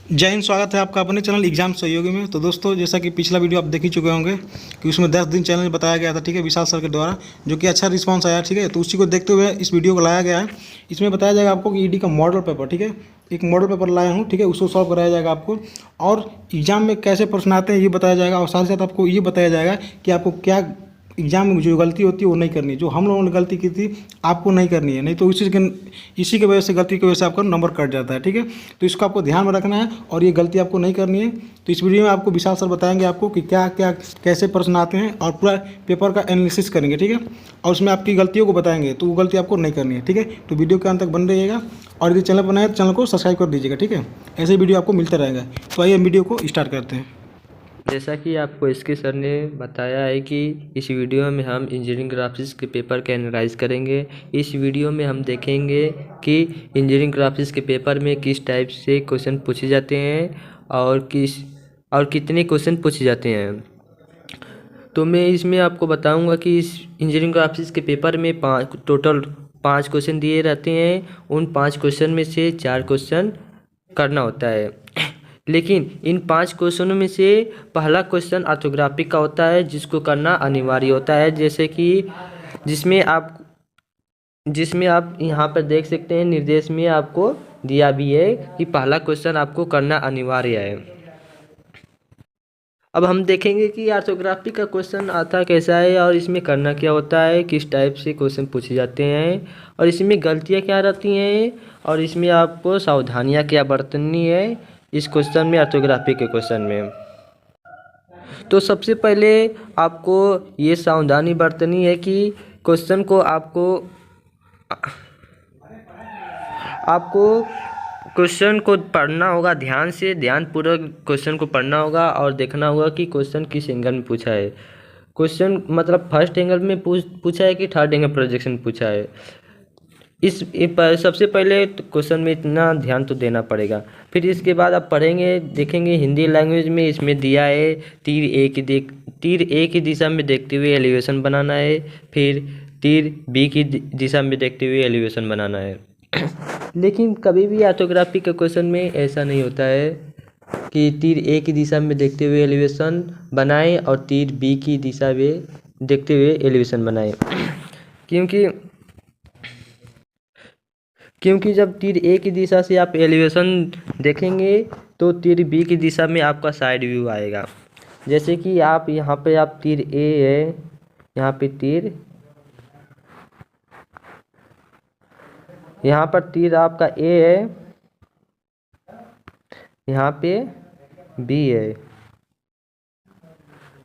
जय हिंद। स्वागत है आपका अपने चैनल एग्जाम सहयोगी में। तो दोस्तों, जैसा कि पिछला वीडियो आप देख ही चुके होंगे कि उसमें 10 दिन चैलेंज बताया गया था, ठीक है, विशाल सर के द्वारा, जो कि अच्छा रिस्पांस आया, ठीक है। तो उसी को देखते हुए इस वीडियो को लाया गया है। इसमें बताया जाएगा आपको कि ईडी का मॉडल पेपर, ठीक है, एक मॉडल पेपर लाया हूँ, ठीक है, उसको सॉल्व कराया जाएगा आपको, और एग्जाम में कैसे प्रश्न आते हैं ये बताया जाएगा, और साथ ही साथ आपको ये बताया जाएगा कि आपको क्या एग्जाम में जो गलती होती है वो नहीं करनी है, जो हम लोगों ने गलती की थी आपको नहीं करनी है, नहीं तो इसी की वजह से, गलती की वजह से आपका नंबर कट जाता है, ठीक है। तो इसको आपको ध्यान में रखना है और ये गलती आपको नहीं करनी है। तो इस वीडियो में आपको विशाल सर बताएंगे आपको कि क्या क्या कैसे प्रश्न आते हैं, और पूरा पेपर का एनालिसिस करेंगे, ठीक है, और उसमें आपकी गलतियों को बताएंगे, तो वो गलती आपको नहीं करनी है, ठीक है। तो वीडियो के अंत तक बन रहिएगा, और यदि चैनल बनाए तो चैनल को सब्सक्राइब कर दीजिएगा, ठीक है। ऐसे वीडियो आपको मिलता रहेगा। तो आइए वीडियो को स्टार्ट करते हैं। जैसा कि आपको इसके सर ने बताया है कि इस वीडियो में हम इंजीनियरिंग ग्राफिक्स के पेपर का एनालाइज करेंगे। इस वीडियो में हम देखेंगे कि इंजीनियरिंग ग्राफिक्स के पेपर में किस टाइप से क्वेश्चन पूछे जाते हैं और कितने क्वेश्चन पूछे जाते हैं। तो मैं इसमें आपको बताऊंगा कि इस इंजीनियरिंग ग्राफिक्स के पेपर में टोटल 5 क्वेश्चन दिए रहते हैं। उन 5 क्वेश्चन में से 4 क्वेश्चन करना होता है। लेकिन इन 5 क्वेश्चनों में से पहला क्वेश्चन ऑर्थोग्राफिक का होता है, जिसको करना अनिवार्य होता है। जैसे कि जिसमें आप यहाँ पर देख सकते हैं, निर्देश में आपको दिया भी है कि पहला क्वेश्चन आपको करना अनिवार्य है। अब हम देखेंगे कि ऑर्थोग्राफी का क्वेश्चन आता कैसा है, और इसमें करना क्या होता है, किस टाइप से क्वेश्चन पूछे जाते हैं, और इसमें गलतियाँ क्या रहती हैं, और इसमें आपको सावधानियाँ क्या बरतनी है इस क्वेश्चन में, ऑर्थोग्राफी के क्वेश्चन में। तो सबसे पहले आपको ये सावधानी बरतनी है कि क्वेश्चन को आपको क्वेश्चन को पढ़ना होगा, ध्यानपूर्वक क्वेश्चन को पढ़ना होगा, और देखना होगा कि क्वेश्चन किस एंगल में पूछा है। क्वेश्चन मतलब फर्स्ट एंगल में पूछा है कि थर्ड एंगल प्रोजेक्शन पूछा है। सबसे पहले तो क्वेश्चन में इतना ध्यान तो देना पड़ेगा। फिर इसके बाद आप पढ़ेंगे, देखेंगे हिंदी लैंग्वेज में इसमें दिया है तीर ए की दिशा में देखते हुए एलिवेशन बनाना है, फिर तीर बी की दिशा में देखते हुए एलिवेशन बनाना है। लेकिन कभी भी ऑर्थोग्राफी के क्वेश्चन में ऐसा नहीं होता है कि तीर ए की दिशा में देखते हुए एलिवेशन बनाएं और तीर बी की दिशा में देखते हुए एलिवेशन बनाएं। क्योंकि जब तीर ए की दिशा से आप एलिवेशन देखेंगे तो तीर बी की दिशा में आपका साइड व्यू आएगा। जैसे कि आप यहाँ पे तीर ए है, यहाँ पर तीर आपका ए है, यहाँ पे बी है,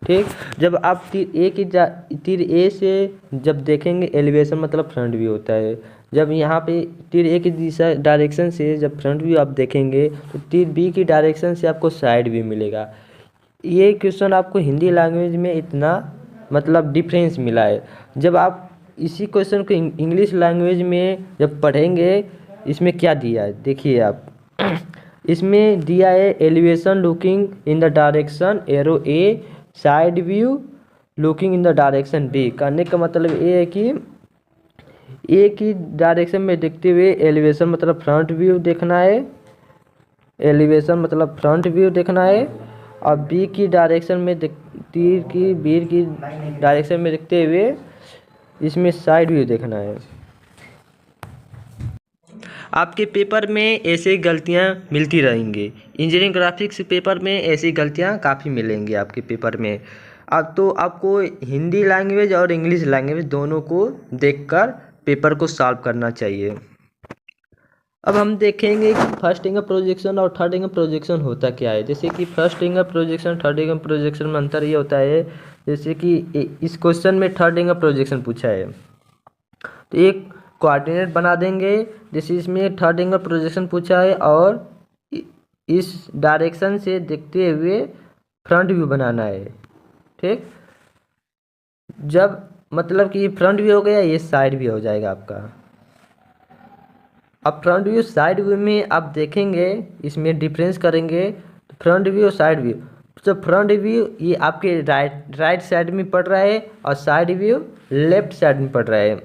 ठीक। जब आप तीर ए से जब देखेंगे एलिवेशन मतलब फ्रंट व्यू होता है। जब यहाँ पे तीर ए की दिशा डायरेक्शन से जब फ्रंट व्यू आप देखेंगे तो तीर बी की डायरेक्शन से आपको साइड व्यू मिलेगा। ये क्वेश्चन आपको हिंदी लैंग्वेज में इतना मतलब डिफरेंस मिला है। जब आप इसी क्वेश्चन को इंग्लिश लैंग्वेज में जब पढ़ेंगे, इसमें क्या दिया है देखिए आप। इसमें दिया है elevation looking in the direction arrow A, side view looking in the direction B. कहने का मतलब ये है कि ए की डायरेक्शन में देखते हुए एलिवेशन मतलब फ्रंट व्यू देखना है, और बी की डायरेक्शन में बी की डायरेक्शन में देखते हुए इसमें साइड व्यू देखना है। आपके पेपर में ऐसे गलतियां मिलती रहेंगी। इंजीनियरिंग ग्राफिक्स पेपर में ऐसी गलतियां काफ़ी मिलेंगी आपके पेपर में। अब तो आपको हिंदी लैंग्वेज और इंग्लिश लैंग्वेज दोनों को देखकर पेपर को सॉल्व करना चाहिए। अब हम देखेंगे कि फर्स्ट एंगल प्रोजेक्शन और थर्ड एंगल प्रोजेक्शन होता क्या है। जैसे कि first angle projection third angle projection में अंतर ये होता है, जैसे कि इस क्वेश्चन में थर्ड एंगल प्रोजेक्शन पूछा है तो एक कोऑर्डिनेट बना देंगे। जैसे इसमें थर्ड एंगल प्रोजेक्शन पूछा है और इस डायरेक्शन से देखते हुए फ्रंट व्यू बनाना है, ठीक। जब मतलब कि फ्रंट व्यू हो गया, ये साइड व्यू हो जाएगा आपका। अब फ्रंट व्यू साइड व्यू में आप देखेंगे, इसमें डिफरेंस करेंगे तो फ्रंट व्यू और साइड व्यू। तो फ्रंट व्यू ये आपके राइट साइड में पड़ रहा है और साइड व्यू लेफ्ट साइड में पड़ रहा है।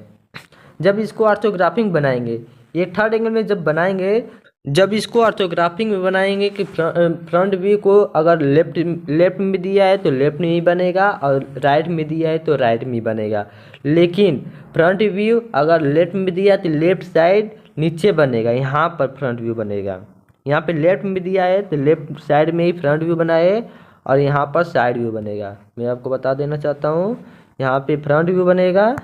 जब इसको ऑर्थोग्राफिक बनाएंगे, ये थर्ड एंगल में जब बनाएंगे जब इसको ऑर्थोग्राफिक में बनाएंगे कि फ्रंट व्यू को अगर लेफ्ट में दिया है तो लेफ्ट में ही बनेगा और राइट में दिया है तो राइट में ही बनेगा। लेकिन फ्रंट व्यू अगर लेफ्ट में दिया है तो लेफ्ट साइड नीचे बनेगा, यहाँ पर फ्रंट व्यू बनेगा। यहाँ पे लेफ्ट में दिया है तो लेफ्ट साइड में ही फ्रंट व्यू बनाए और यहाँ पर साइड व्यू बनेगा। मैं आपको बता देना चाहता हूँ, यहाँ पे फ्रंट व्यू बनेगा,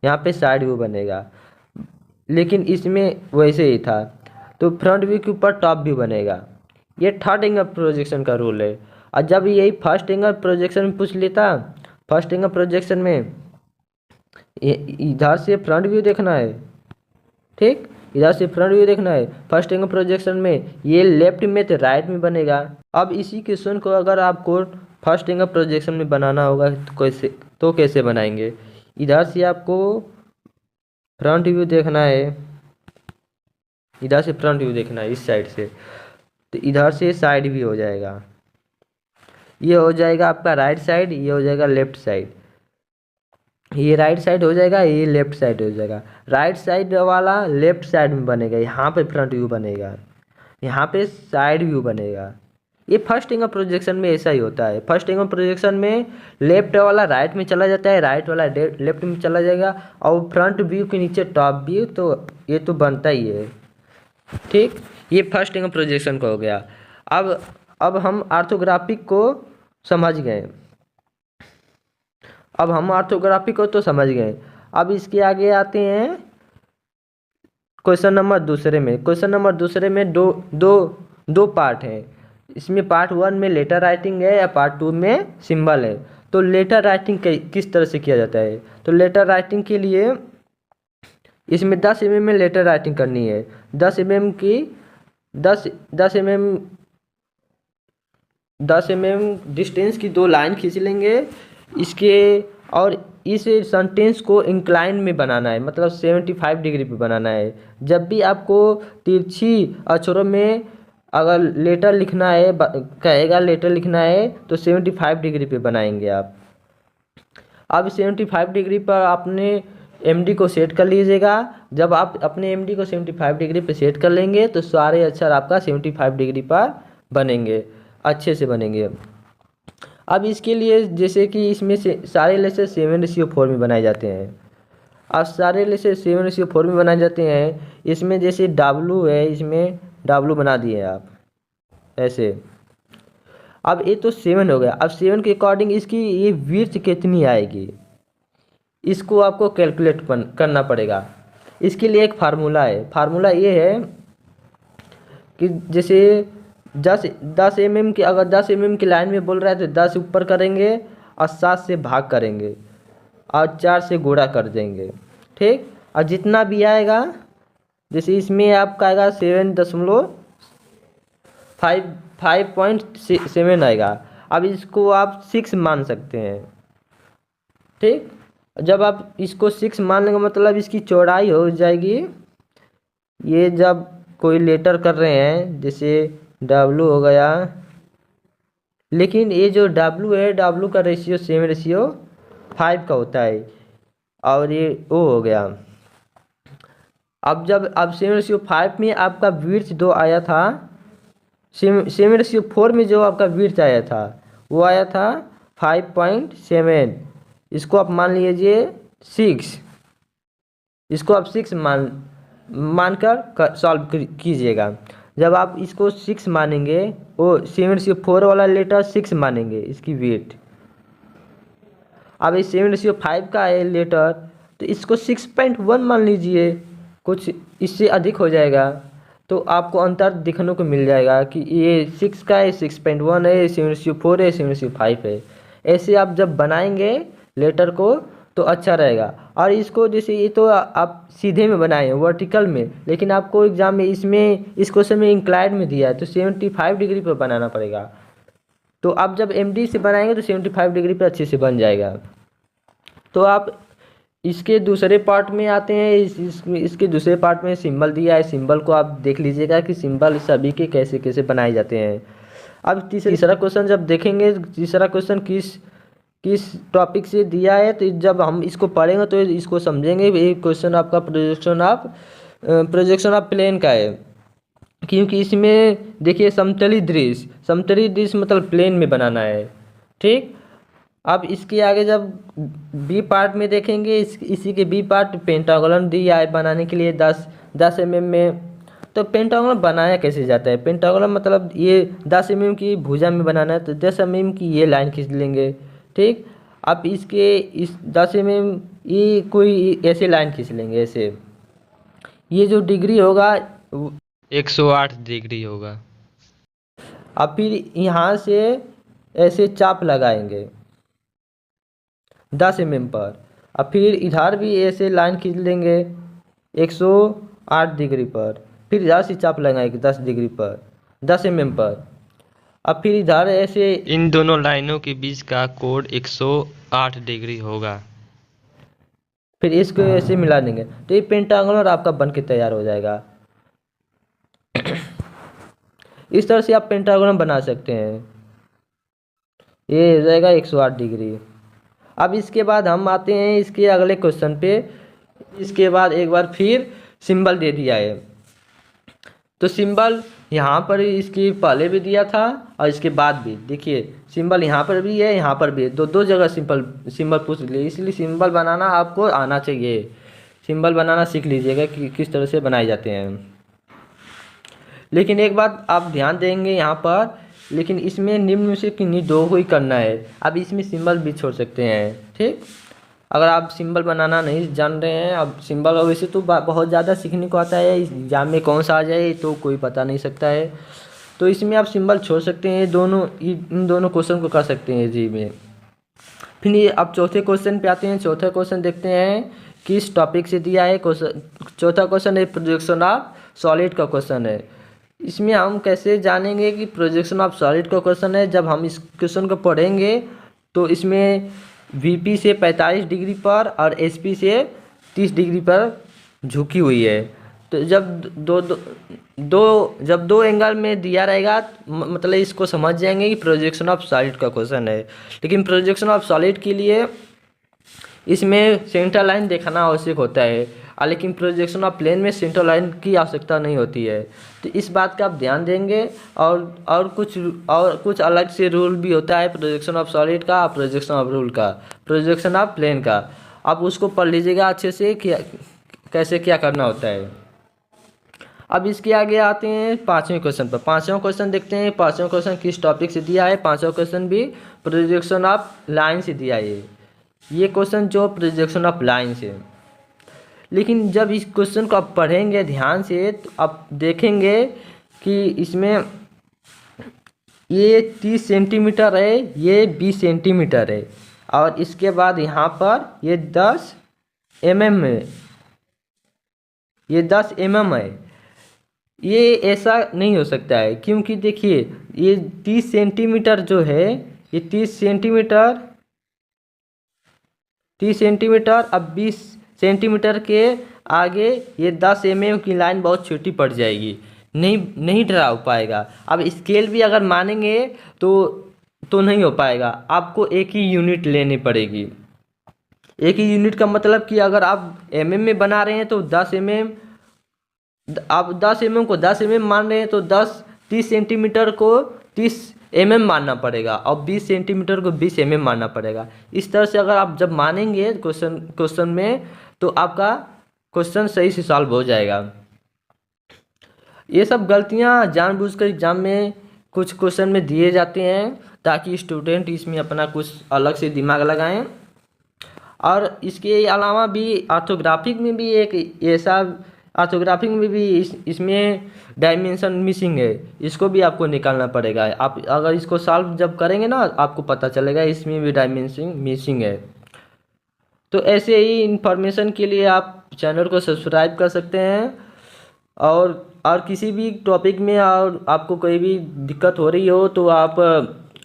यहाँ पे साइड व्यू बनेगा। लेकिन इसमें वैसे ही था, तो फ्रंट व्यू के ऊपर टॉप व्यू बनेगा। ये थर्ड एंगल प्रोजेक्शन का रूल है। और जब यही फर्स्ट एंगल प्रोजेक्शन में पूछ लेता, फर्स्ट एंगल प्रोजेक्शन में इधर से फ्रंट व्यू देखना है, ठीक, इधर से फ्रंट व्यू देखना है। फर्स्ट एंगल प्रोजेक्शन में ये लेफ्ट में तो राइट में बनेगा। अब इसी क्वेश्चन को अगर आपको फर्स्ट एंगल प्रोजेक्शन में बनाना होगा तो कैसे बनाएंगे? इधर से आपको फ्रंट व्यू देखना है, इधर से फ्रंट व्यू देखना है इस साइड से, तो इधर से साइड व्यू हो जाएगा। ये हो जाएगा आपका राइट साइड, ये हो जाएगा लेफ्ट साइड। ये राइट साइड हो जाएगा, ये लेफ्ट साइड हो जाएगा। राइट साइड वाला लेफ्ट साइड में बनेगा, यहाँ पे फ्रंट व्यू बनेगा, यहाँ पे साइड व्यू बनेगा। ये फर्स्ट एंगल प्रोजेक्शन में ऐसा ही होता है। फर्स्ट एंगल प्रोजेक्शन में लेफ्ट वाला राइट में चला जाता है, राइट वाला लेफ्ट में चला जाएगा, और फ्रंट व्यू के नीचे टॉप व्यू, तो ये तो बनता ही है, ठीक। ये फर्स्ट एंगल प्रोजेक्शन का हो गया। अब हम ऑर्थोग्राफिक को समझ गए। अब हम ऑर्थोग्राफिक को तो समझ गए। अब इसके आगे आते हैं क्वेश्चन नंबर दूसरे में। क्वेश्चन नंबर दूसरे में दो पार्ट हैं। इसमें पार्ट 1 में लेटर राइटिंग है या पार्ट 2 में सिंबल है। तो लेटर राइटिंग किस तरह से किया जाता है? तो लेटर राइटिंग के लिए इसमें 10 mm में लेटर राइटिंग करनी है। 10 mm की 10 mm डिस्टेंस की 2 लाइन खींच लेंगे इसके, और इस सेंटेंस को इंक्लाइन में बनाना है, मतलब 75 डिग्री पे बनाना है। जब भी आपको तिरछी अक्षरों में अगर लेटर लिखना है, कहेगा लेटर लिखना है, तो 75 डिग्री पे बनाएंगे आप। अब 75 डिग्री पर आपने एमडी को सेट कर लीजिएगा। जब आप अपने एमडी को 75 डिग्री पे सेट कर लेंगे तो सारे अक्षर आपका 75 डिग्री पर बनेंगे, अच्छे से बनेंगे। अब इसके लिए जैसे कि इसमें से सारे लेटर 7:4 में बनाए जाते हैं। अब सारे लेटर 7:4 में बनाए जाते हैं। इसमें जैसे W है, इसमें W बना दिए आप ऐसे। अब ये तो 7 हो गया। अब 7 के अकॉर्डिंग इसकी ये विड्थ कितनी आएगी, इसको आपको कैलकुलेट करना पड़ेगा। इसके लिए एक फार्मूला है। फार्मूला ये है कि जैसे 10 mm की, अगर 10 mm की लाइन में बोल रहा है तो 10 ऊपर करेंगे और 7 से भाग करेंगे और 4 से गुणा कर देंगे, ठीक। और जितना भी आएगा, जैसे इसमें आपका आएगा 5.7 आएगा। अब इसको आप 6 मान सकते हैं, ठीक। जब आप इसको 6 मान लेंगे मतलब इसकी चौड़ाई हो जाएगी। ये जब कोई लेटर कर रहे हैं जैसे W हो गया, लेकिन ये जो W है, W का रेशियो 7:5 का होता है, और ये O हो गया। अब 7:5 में आपका विड्थ 2 आया था, 7:4 में जो आपका विड्थ आया था वो आया था 5.7। इसको आप मान लीजिए 6, इसको आप 6 मानकर सॉल्व कीजिएगा। जब आप इसको 6 मानेंगे, वो 7:4 वाला लेटर 6 मानेंगे इसकी वेट। अब ये 7:5 का है लेटर, तो इसको 6.1 मान लीजिए, कुछ इससे अधिक हो जाएगा तो आपको अंतर दिखने को मिल जाएगा कि ये 6 का है, 6.1 है, 7:4 है, 7:5 है। ऐसे आप जब बनाएंगे लेटर को तो अच्छा रहेगा। और इसको जैसे ये तो आप सीधे में बनाए हैं, वर्टिकल में, लेकिन आपको एग्जाम में इसमें इस क्वेश्चन में इंक्लाइंड में दिया है तो 75 डिग्री पर बनाना पड़ेगा। तो आप जब एमडी से बनाएंगे तो 75 डिग्री पर अच्छे से बन जाएगा। तो आप इसके दूसरे पार्ट में आते हैं। इसके दूसरे पार्ट में सिंबल दिया है, सिंबल को आप देख लीजिएगा कि सिंबल सभी के कैसे कैसे बनाए जाते हैं। अब तीसरा क्वेश्चन जब देखेंगे, तीसरा क्वेश्चन किस टॉपिक से दिया है, तो जब हम इसको पढ़ेंगे तो इसको समझेंगे। ये क्वेश्चन आपका प्रोजेक्शन ऑफ प्लेन का है। क्योंकि इसमें देखिए समतली दृश्य मतलब प्लेन में बनाना है, ठीक। अब इसके आगे जब बी पार्ट में देखेंगे, इसी के बी पार्ट पेंटागोनल दिया है बनाने के लिए 10 mm में। तो पेंटागोनल बनाया कैसे जाता है? पेंटागोनल मतलब ये 10 mm की भुजा में बनाना है, तो 10 mm की ये लाइन खींच लेंगे, ठीक। अब इसके इस 10 mm ये कोई ऐसे लाइन खींच लेंगे, ऐसे। ये जो डिग्री होगा 108 डिग्री होगा। अब फिर यहाँ से ऐसे चाप लगाएंगे 10 mm पर। अब फिर इधर भी ऐसे लाइन खींच लेंगे 108 डिग्री पर, फिर इधर से चाप लगाएंगे 10 डिग्री पर, 10 mm पर। अब फिर इधर ऐसे इन दोनों लाइनों के बीच का कोण 108 डिग्री होगा। फिर इसको ऐसे मिला देंगे, तो ये पेंटागोनल आपका बन के तैयार हो जाएगा। इस तरह से आप पेंटागोनल बना सकते हैं। ये हो जाएगा 108 डिग्री। अब इसके बाद हम आते हैं इसके अगले क्वेश्चन पे। इसके बाद एक बार फिर सिंबल दे दिया है, तो सिंबल यहाँ पर इसके पहले भी दिया था और इसके बाद भी देखिए सिंबल यहाँ पर भी है, यहाँ पर भी है, दो जगह सिंबल पूछ लिए। इसलिए सिंबल बनाना आपको आना चाहिए, सिंबल बनाना सीख लीजिएगा कि किस तरह से बनाए जाते हैं। लेकिन एक बात आप ध्यान देंगे यहाँ पर, लेकिन इसमें निम्न में से किन्हीं दो को ही करना है। अब इसमें सिंबल भी छोड़ सकते हैं, ठीक। अगर आप सिंबल बनाना नहीं जान रहे हैं, अब सिंबल वैसे तो बहुत ज़्यादा सीखने को आता है, एग्जाम में कौन सा आ जाए तो कोई पता नहीं सकता है, तो इसमें आप सिंबल छोड़ सकते हैं। इन दोनों क्वेश्चन को कर सकते हैं जी में। फिर ये अब चौथे क्वेश्चन पे आते हैं। चौथा क्वेश्चन देखते हैं किस टॉपिक से दिया है। चौथा क्वेश्चन है प्रोजेक्शन ऑफ सॉलिड का क्वेश्चन है। इसमें हम कैसे जानेंगे कि प्रोजेक्शन ऑफ सॉलिड का क्वेश्चन है? जब हम इस क्वेश्चन को पढ़ेंगे तो इसमें वीपी से 45 डिग्री पर और एसपी से 30 डिग्री पर झुकी हुई है। तो जब दो एंगल में दिया रहेगा मतलब इसको समझ जाएंगे कि प्रोजेक्शन ऑफ सॉलिड का क्वेश्चन है। लेकिन प्रोजेक्शन ऑफ सॉलिड के लिए इसमें सेंटर लाइन देखना आवश्यक होता है, लेकिन प्रोजेक्शन ऑफ प्लेन में सेंटर लाइन की आवश्यकता नहीं होती है। तो इस बात का आप ध्यान देंगे। और कुछ अलग से रूल भी होता है प्रोजेक्शन ऑफ सॉलिड का, प्रोजेक्शन ऑफ रूल का, प्रोजेक्शन ऑफ प्लेन का। आप उसको पढ़ लीजिएगा अच्छे से कैसे क्या करना होता है। अब इसके आगे आते हैं पाँचवें क्वेश्चन पर। पाँचवां क्वेश्चन देखते हैं। पाँचवां क्वेश्चन किस टॉपिक से दिया है? पाँचवां क्वेश्चन भी प्रोजेक्शन ऑफ लाइन से दिया है। ये क्वेश्चन जो प्रोजेक्शन ऑफ लाइन से, लेकिन जब इस क्वेश्चन को आप पढ़ेंगे ध्यान से तो आप देखेंगे कि इसमें ये 30 सेंटीमीटर है, ये 20 सेंटीमीटर है, और इसके बाद यहाँ पर ये 10 mm है, ये 10 mm है। ये ऐसा नहीं हो सकता है, क्योंकि देखिए ये 30 सेंटीमीटर जो है, ये 30 सेंटीमीटर अब 20 सेंटीमीटर के आगे ये 10 mm की लाइन बहुत छोटी पड़ जाएगी, नहीं ड्रा हो पाएगा। अब स्केल भी अगर मानेंगे तो नहीं हो पाएगा, आपको एक ही यूनिट लेनी पड़ेगी। एक ही यूनिट का मतलब कि अगर आप mm में बना रहे हैं तो 10 mm, आप 10 mm को 10 mm मान रहे हैं तो 30 सेंटीमीटर को 30 mm मानना पड़ेगा, और 20 सेंटीमीटर को 20 mm मानना पड़ेगा। इस तरह से अगर आप जब मानेंगे क्वेश्चन में तो आपका क्वेश्चन सही से सॉल्व हो जाएगा। ये सब गलतियां जानबूझकर एग्जाम में कुछ क्वेश्चन में दिए जाते हैं ताकि स्टूडेंट इसमें अपना कुछ अलग से दिमाग लगाएं। और इसके अलावा भी ऑर्थोग्राफिक में भी एक ऐसा, ऑर्थोग्राफिक में भी इसमें डायमेंशन मिसिंग है, इसको भी आपको निकालना पड़ेगा। आप अगर इसको सॉल्व जब करेंगे ना आपको पता चलेगा इसमें भी डायमेंशन मिसिंग है। तो ऐसे ही इन्फॉर्मेशन के लिए आप चैनल को सब्सक्राइब कर सकते हैं, और किसी भी टॉपिक में और आपको कोई भी दिक्कत हो रही हो तो आप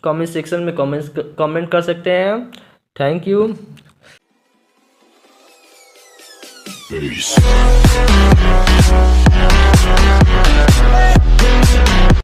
कमेंट सेक्शन में कमेंट कर सकते हैं। Thank you. Peace.